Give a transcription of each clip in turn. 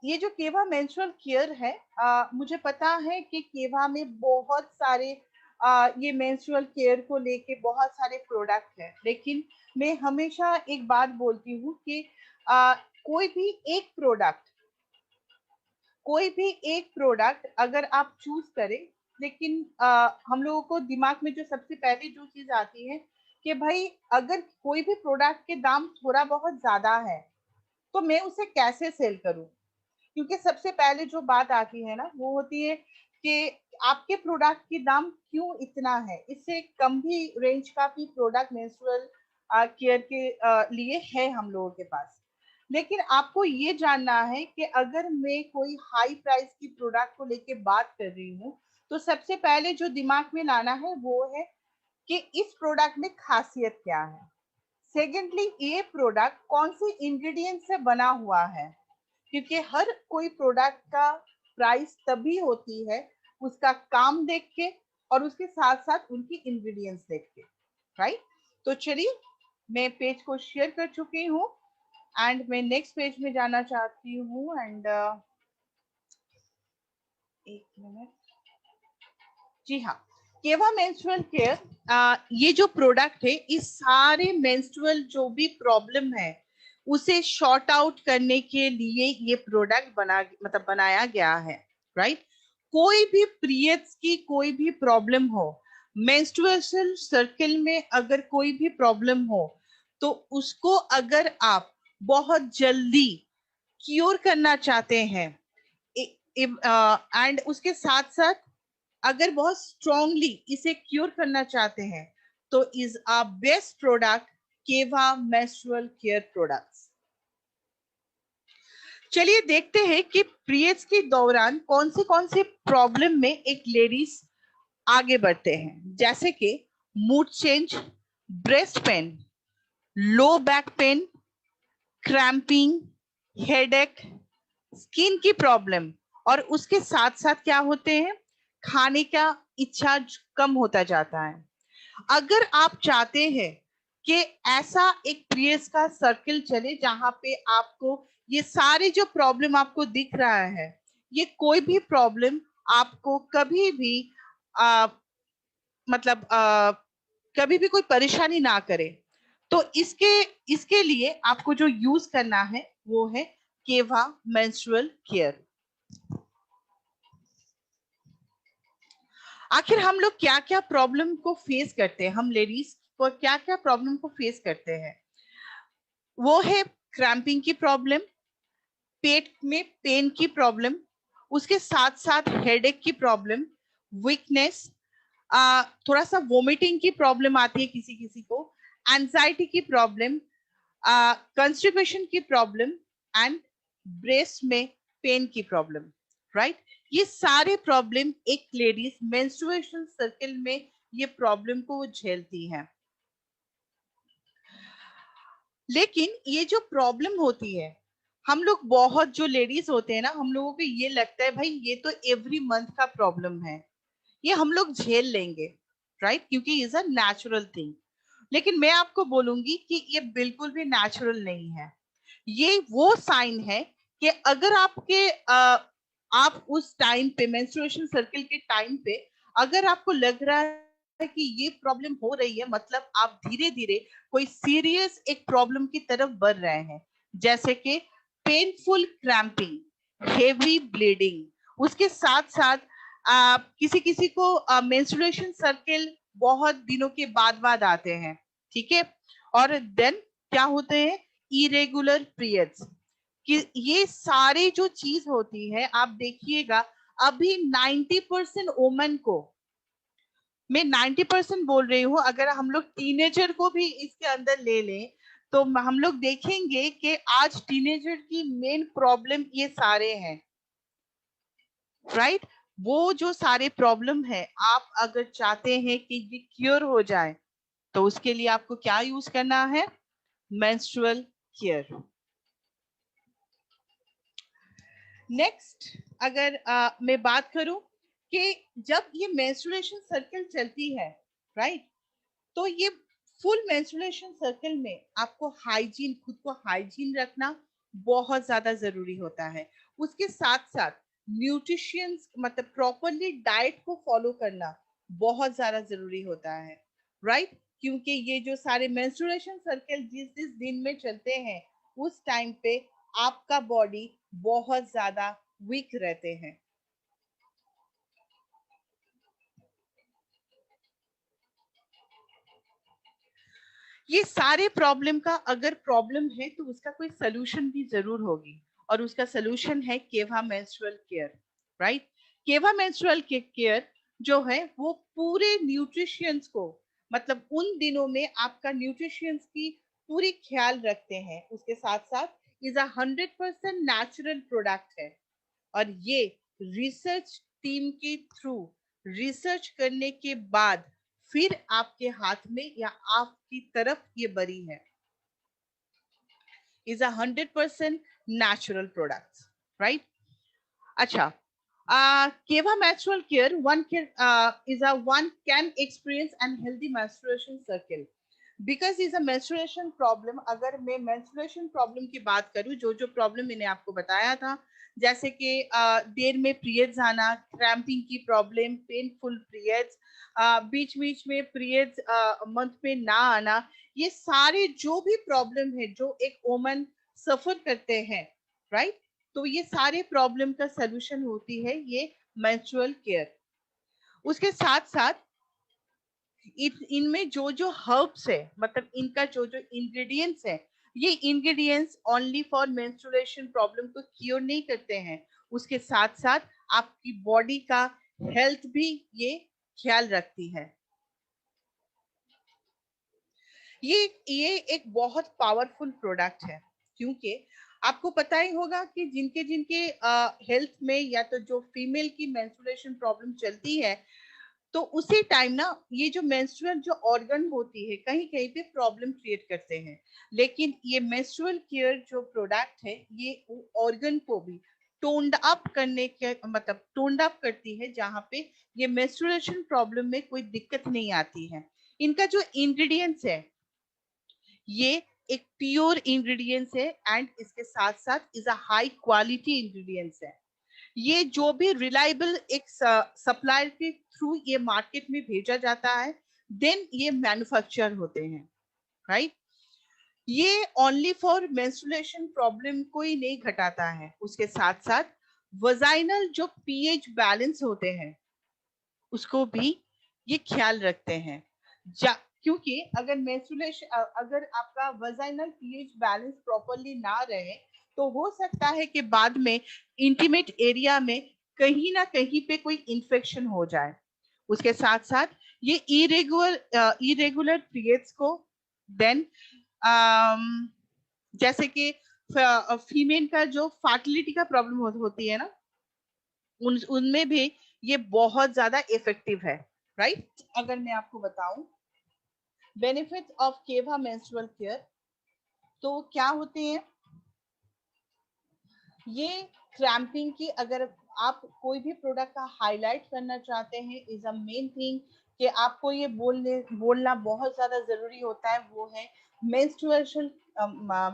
ये जो केवा मेंस्ट्रुअल केयर है, मुझे पता है कि केवा में बहुत सारे ये मेंस्ट्रुअल केयर को लेके बहुत सारे प्रोडक्ट हैं, लेकिन मैं हमेशा एक बात बोलती हूँ कि आ, कोई भी एक प्रोडक्ट कोई भी एक प्रोडक्ट अगर आप चूज करें, लेकिन हम लोगों को दिमाग में जो सबसे पहले जो चीज आती है कि भाई अगर कोई भी प्रोडक्ट के दाम थोड़ा बहुत ज्यादा है तो मैं उसे कैसे सेल करूं। क्योंकि सबसे पहले जो बात आती है ना वो होती है कि आपके प्रोडक्ट की दाम क्यों इतना है। इससे कम भी रेंज का भी प्रोडक्ट मेंस्ट्रुअल केयर के लिए है हम लोगों के पास। लेकिन आपको ये जानना है कि अगर मैं कोई हाई प्राइस की प्रोडक्ट को लेके बात कर रही हूँ तो सबसे पहले जो दिमाग में लाना है वो है कि इस प्रोडक्ट में खासियत क्या है। सेकेंडली, ये प्रोडक्ट कौन से इंग्रेडिएंट से बना हुआ है, क्योंकि हर कोई प्रोडक्ट का प्राइस तभी होती है उसका काम देख के और उसके साथ साथ उनकी इंग्रेडिएंट्स देख के, राइट। तो चलिए, मैं पेज को शेयर कर चुकी हूँ एंड मैं नेक्स्ट पेज में जाना चाहती हूँ। एंड एक मिनट, जी हाँ, केवा मेंस्ट्रुअल केयर, ये जो प्रोडक्ट है इस सारे मेंस्ट्रुअल जो भी प्रॉब्लम है उसे शॉर्ट आउट करने के लिए ये प्रोडक्ट बनाया गया है, राइट। कोई भी पीरियड्स की कोई भी प्रॉब्लम हो, मेंस्ट्रुएशन सर्कल में अगर कोई भी प्रॉब्लम हो तो उसको अगर आप बहुत जल्दी क्योर करना चाहते हैं एंड उसके साथ साथ अगर बहुत स्ट्रांगली इसे क्योर करना चाहते हैं तो इज आ बेस्ट प्रोडक्ट केवा मेंस्ट्रुअल केयर प्रोडक्ट्स। चलिए देखते हैं कि पीरियड्स के दौरान कौन से प्रॉब्लम में एक लेडीज आगे बढ़ते हैं, जैसे कि mood change, breast pain, low back pain, cramping, headache, skin की प्रॉब्लम, और उसके साथ साथ क्या होते हैं, खाने का इच्छा कम होता जाता है। अगर आप चाहते हैं कि ऐसा एक पीरियड्स का सर्कल चले जहां पे आपको ये सारे जो प्रॉब्लम आपको दिख रहा है, ये कोई भी प्रॉब्लम आपको कभी भी आ, मतलब कभी भी कोई परेशानी ना करे, तो इसके इसके लिए आपको जो यूज करना है वो है केवा मेंस्ट्रुअल केयर। आखिर हम लोग क्या क्या प्रॉब्लम को फेस करते हैं, हम लेडीज को क्या क्या प्रॉब्लम को फेस करते हैं, वो है क्रैम्पिंग की प्रॉब्लम, पेट में पेन की प्रॉब्लम, उसके साथ साथ हेडेक की प्रॉब्लम, वीकनेस, थोड़ा सा वोमिटिंग की प्रॉब्लम आती है किसी किसी को, एंजाइटी की प्रॉब्लम, कंस्टिपेशन की प्रॉब्लम एंड ब्रेस्ट में पेन की प्रॉब्लम, राइट। ये सारे प्रॉब्लम एक लेडीज मेंस्ट्रुएशन सर्कल में ये प्रॉब्लम को वो झेलती है। लेकिन ये जो प्रॉब्लम होती है, हम लोग बहुत जो लेडीज होते हैं ना, हम लोगों को ये लगता है भाई ये तो एवरी मंथ का प्रॉब्लम है, ये हम लोग झेल लेंगे, राइट, क्योंकि इज अ नेचुरल थिंग। लेकिन मैं आपको बोलूंगी कि ये बिल्कुल भी नेचुरल नहीं है। ये वो साइन है कि अगर आप उस टाइम पे मेंस्ट्रुएशन सर्कल के टाइम पे अगर आपको लग रहा है कि ये प्रॉब्लम हो रही है, मतलब आप धीरे धीरे कोई सीरियस एक प्रॉब्लम की तरफ बढ़ रहे हैं, जैसे कि पेनफुल क्रैम्पिंग, हेवी ब्लीडिंग, उसके साथ साथ किसी किसी को मेंस्ट्रुएशन सर्कल बहुत दिनों के बाद आते हैं, ठीक है, और देन क्या होते हैं, इरेगुलर पीरियड्स, कि ये सारी जो चीज होती है आप देखिएगा। अभी 90% वोमेन को, मैं 90% बोल रही हूँ, अगर हम लोग टीनेजर को भी इसके अंदर ले लें तो हम लोग देखेंगे कि आज टीनेजर की मेन प्रॉब्लम ये सारे हैं, राइट। वो जो सारे प्रॉब्लम है, आप अगर चाहते हैं कि ये क्योर हो जाए तो उसके लिए आपको क्या यूज करना है, मेंस्ट्रुअल केयर। नेक्स्ट, अगर मैं बात करूं कि जब ये मेंस्ट्रुएशन सर्कल चलती है, राइट, तो ये फुल मेंस्ट्रुएशन सर्कल में आपको हाइजीन, खुद को हाइजीन रखना बहुत ज्यादा जरूरी होता है। उसके साथ साथ न्यूट्रिशंस मतलब प्रॉपरली डाइट को फॉलो करना बहुत ज्यादा जरूरी होता है, राइट? क्योंकि ये जो सारे मेंस्ट्रुएशन सर्कल जिस जिस दिन में चलते हैं उस टाइम पे आपका बॉडी बहुत ज्यादा वीक रहते हैं। ये सारे प्रॉब्लम का अगर प्रॉब्लम है तो उसका कोई सोल्यूशन भी जरूर होगी, और उसका सोल्यूशन है केवा मेंस्ट्रुअल केयर, राइट? केवा मेंस्ट्रुअल केयर जो है वो पूरे न्यूट्रिशंस को मतलब उन दिनों में आपका न्यूट्रिशंस की पूरी ख्याल रखते हैं। उसके साथ साथ इज अ 100% नेचुरल प्रोडक्ट है, और ये रिसर्च टीम के थ्रू रिसर्च करने के बाद फिर आपके हाथ में या आपकी तरफ ये बरी है। Is a 100% natural product, right? अच्छा, Keva menstrual care one can is a one can experience an healthy menstruation cycle because is a menstruation problem। अगर मैं menstruation problem की बात करूं, जो जो प्रॉब्लम मैंने आपको बताया था, जैसे कि देर में पीरियड्स आना, क्रैम्पिंग की प्रॉब्लम, पेनफुल पीरियड्स, बीच बीच में पीरियड्स मंथ में ना आना, ये सारे जो भी प्रॉब्लम है जो एक वोमन सफर करते हैं, राइट? तो ये सारे प्रॉब्लम का सलूशन होती है ये मेंस्ट्रुअल केयर। उसके साथ साथ इनमें जो जो हर्ब्स है मतलब इनका जो जो इंग्रेडिएंट्स है, ये ingredients only for menstruation problem को क्योर नहीं करते हैं, उसके साथ साथ आपकी बॉडी का हेल्थ भी ये ख्याल रखती है। ये एक बहुत पावरफुल प्रोडक्ट है, क्योंकि आपको पता ही होगा कि जिनके जिनके हेल्थ में या तो जो फीमेल की मेंस्ट्रुएशन प्रॉब्लम चलती है, तो उसी टाइम ना ये जो मेंस्ट्रुअल जो ऑर्गन होती है कहीं कहीं पे प्रॉब्लम क्रिएट करते हैं। लेकिन ये मेंस्ट्रुअल केयर जो प्रोडक्ट है ये ऑर्गन को भी टोन्ड अप करने के मतलब टोन्ड अप करती है, जहाँ पे ये मेंस्ट्रुएशन प्रॉब्लम में कोई दिक्कत नहीं आती है। इनका जो इंग्रेडिएंट्स है ये एक प्योर इंग्रेडिएंट्स है, एंड इसके साथ साथ is a high quality ingredients है। ये जो भी रिलायबल एक सप्लायर के थ्रू ये मार्केट में भेजा जाता है, देन ये मैन्युफैक्चर होते हैं, राइट? ये ओनली फॉर मेंस्ट्रुएशन प्रॉब्लम को ही नहीं घटाता है, उसके साथ साथ वजाइनल जो पीएच बैलेंस होते हैं उसको भी ये ख्याल रखते हैं। क्योंकि अगर मेंस्ट्रुएशन अगर आपका वजाइनल पीएच बैलेंस प्रॉपर्ली ना रहे तो हो सकता है कि बाद में इंटीमेट एरिया में कहीं ना कहीं पे कोई इन्फेक्शन हो जाए। उसके साथ साथ ये इरेगुलर पीरियड्स को देन जैसे कि फीमेल का जो फर्टिलिटी का प्रॉब्लम होती है ना, उनमें भी ये बहुत ज्यादा इफेक्टिव है, राइट? अगर मैं आपको बताऊं बेनिफिट्स ऑफ केवा मेंस्ट्रुअल केयर तो क्या होते हैं, ये क्रैम्पिंग की अगर आप कोई भी प्रोडक्ट का हाईलाइट करना चाहते हैं इज अ मेन थिंग कि आपको ये बोलना बहुत ज्यादा जरूरी होता है, वो है मेंस्ट्रुएशन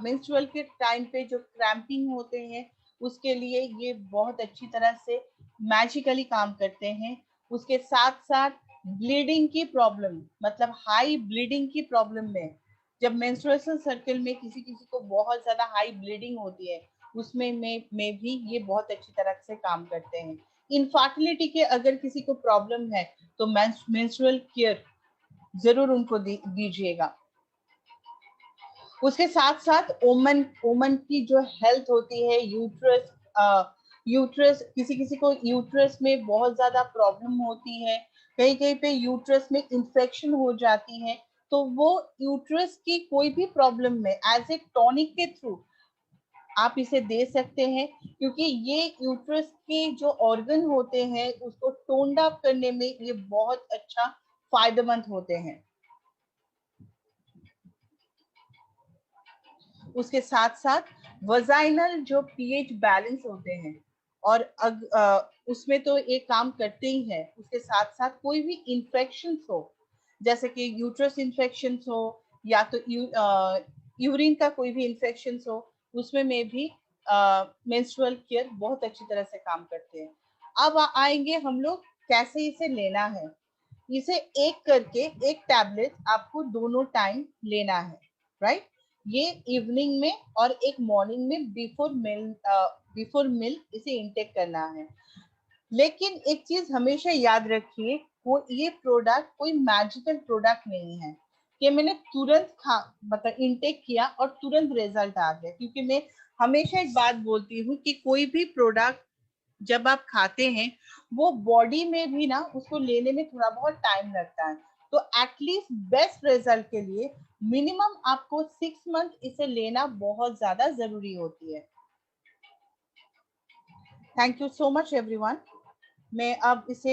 मेंस्ट्रुअल के टाइम पे जो क्रैम्पिंग होते हैं उसके लिए ये बहुत अच्छी तरह से मैजिकली काम करते हैं। उसके साथ साथ ब्लीडिंग की प्रॉब्लम मतलब हाई ब्लीडिंग की प्रॉब्लम में, जब मेंस्ट्रुएशन सर्कल में किसी किसी को बहुत ज्यादा हाई ब्लीडिंग होती है उसमें में भी ये बहुत अच्छी तरह से काम करते हैं। इनफर्टिलिटी के अगर किसी को प्रॉब्लम है तो मेंस्ट्रुअल केयर जरूर उनको दीजिएगा। उसके साथ साथ ओमन की जो हेल्थ होती है, यूट्रस किसी किसी को यूट्रस में बहुत ज्यादा प्रॉब्लम होती है, कहीं कहीं पे यूट्रस में इंफेक्शन हो जाती है, तो वो यूट्रस की कोई भी प्रॉब्लम में एज ए टॉनिक के थ्रू आप इसे दे सकते हैं, क्योंकि ये यूट्रस के जो ऑर्गन होते हैं उसको टोन्ड अप करने में ये बहुत अच्छा फायदेमंद होते हैं। उसके साथ साथ वजाइनल जो पीएच बैलेंस होते हैं और उसमें तो ये काम करते ही है। उसके साथ साथ कोई भी इंफेक्शन हो जैसे कि यूट्रस इंफेक्शन हो या तो यूरिन का कोई भी इंफेक्शन हो उसमें भी मेंस्ट्रुअल केयर बहुत अच्छी तरह से काम करते हैं। अब आएंगे हम लोग कैसे इसे लेना है। इसे एक करके एक टैबलेट आपको दोनों टाइम लेना है, राइट। ये इवनिंग में और एक मॉर्निंग में बिफोर मिल इसे इंटेक करना है। लेकिन एक चीज हमेशा याद रखिए, वो ये प्रोडक्ट कोई मैजिकल प्रोडक्ट नहीं है कि मैंने तुरंत खा मतलब इनटेक किया और तुरंत रिजल्ट आ गया। क्योंकि मैं हमेशा एक बात बोलती हूँ कि कोई भी प्रोडक्ट जब आप खाते हैं वो बॉडी में भी ना उसको लेने में थोड़ा बहुत टाइम लगता है। तो एटलीस्ट बेस्ट रिजल्ट के लिए मिनिमम आपको 6 मंथ इसे लेना बहुत ज्यादा जरूरी होती है। Thank you so much everyone. मैं अब इसे